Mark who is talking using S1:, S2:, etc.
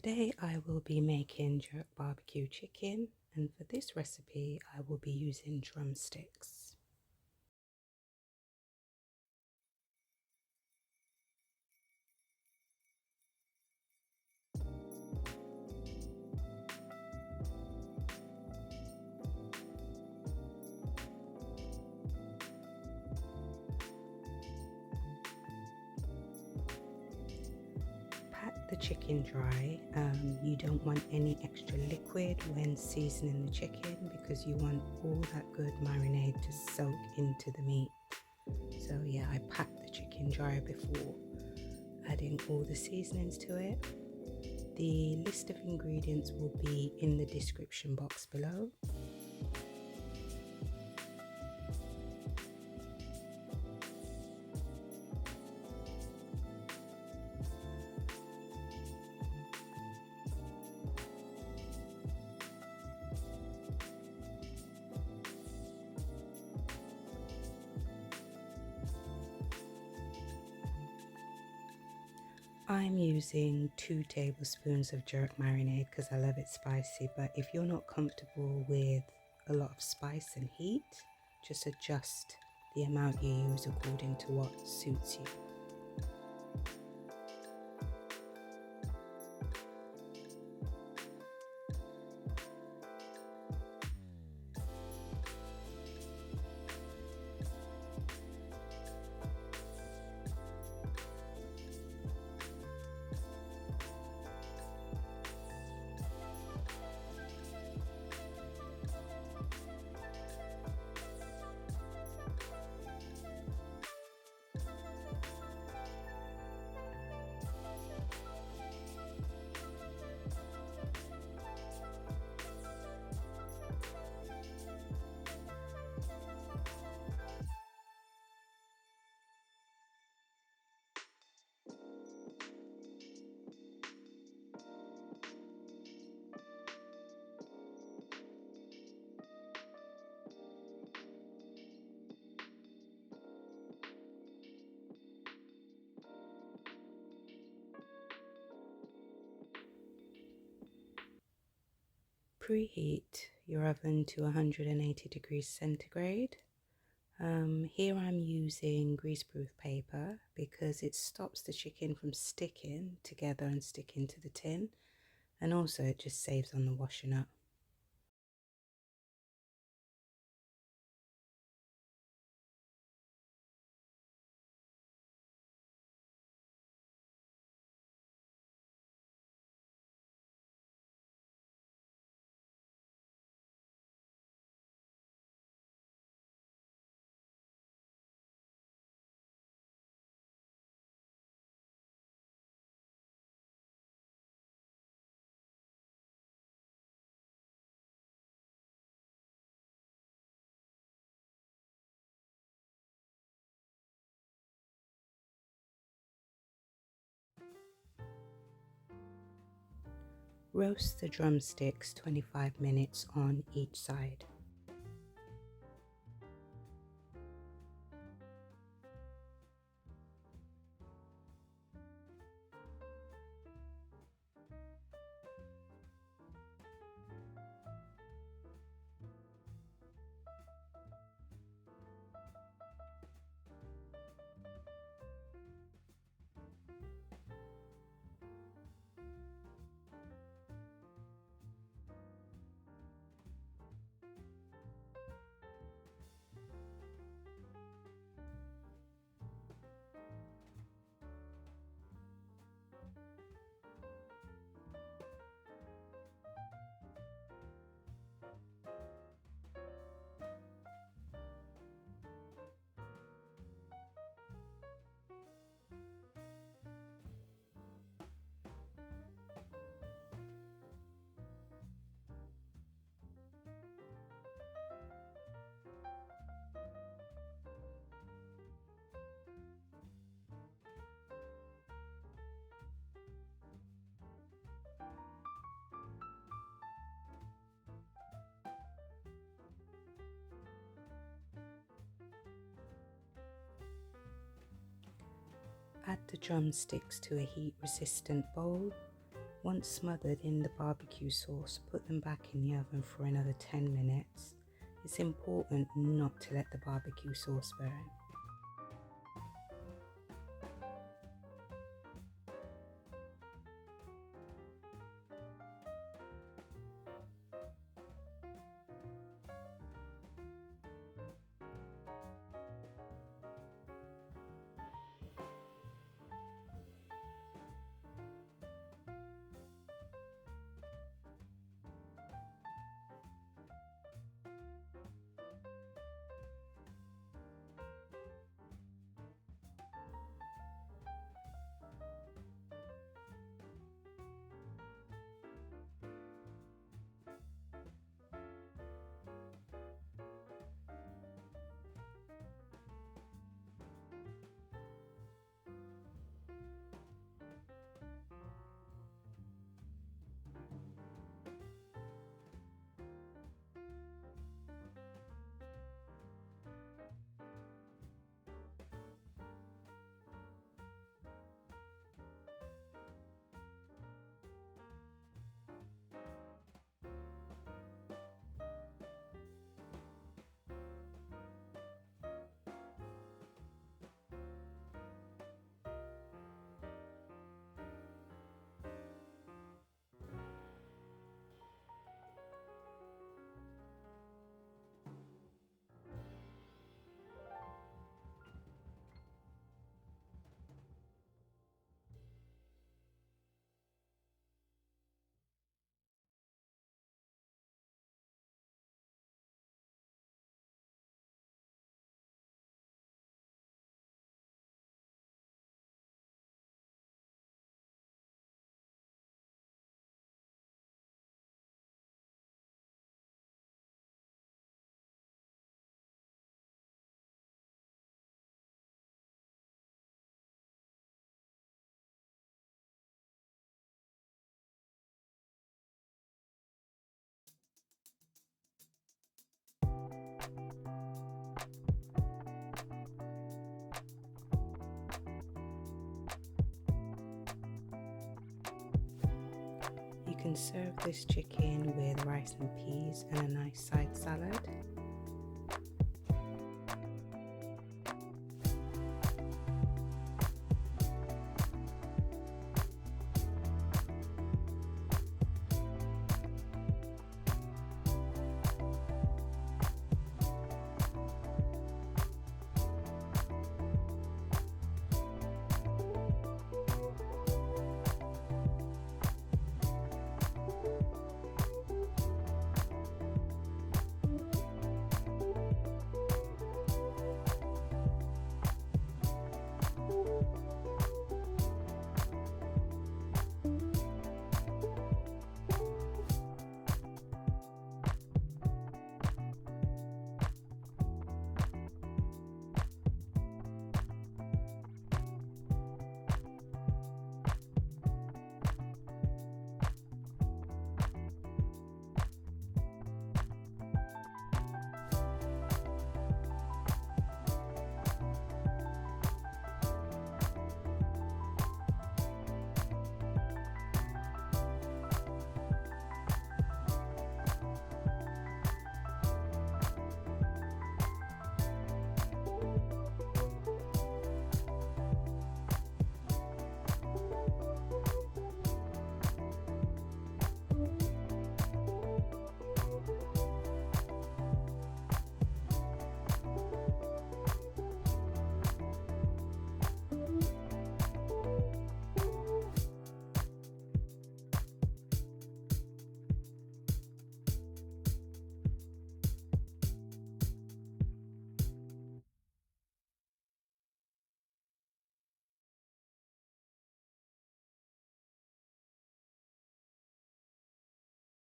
S1: Today I will be making jerk barbecue chicken, and for this recipe I will be using drumsticks. Pat the chicken dry. You don't want any extra liquid when seasoning the chicken because you want all that good marinade to soak into the meat. So yeah, I pat the chicken dry before adding all the seasonings to it. The list of ingredients will be in the description box below. I'm using 2 tablespoons of jerk marinade because I love it spicy, but if you're not comfortable with a lot of spice and heat, just adjust the amount you use according to what suits you. Preheat your oven to 180 degrees centigrade. Here I'm using greaseproof paper because it stops the chicken from sticking together and sticking to the tin, and also it just saves on the washing up. Roast the drumsticks 25 minutes on each side. Add the drumsticks to a heat-resistant bowl. Once smothered in the barbecue sauce, put them back in the oven for another 10 minutes. It's important not to let the barbecue sauce burn. You can serve this chicken with rice and peas and a nice side salad.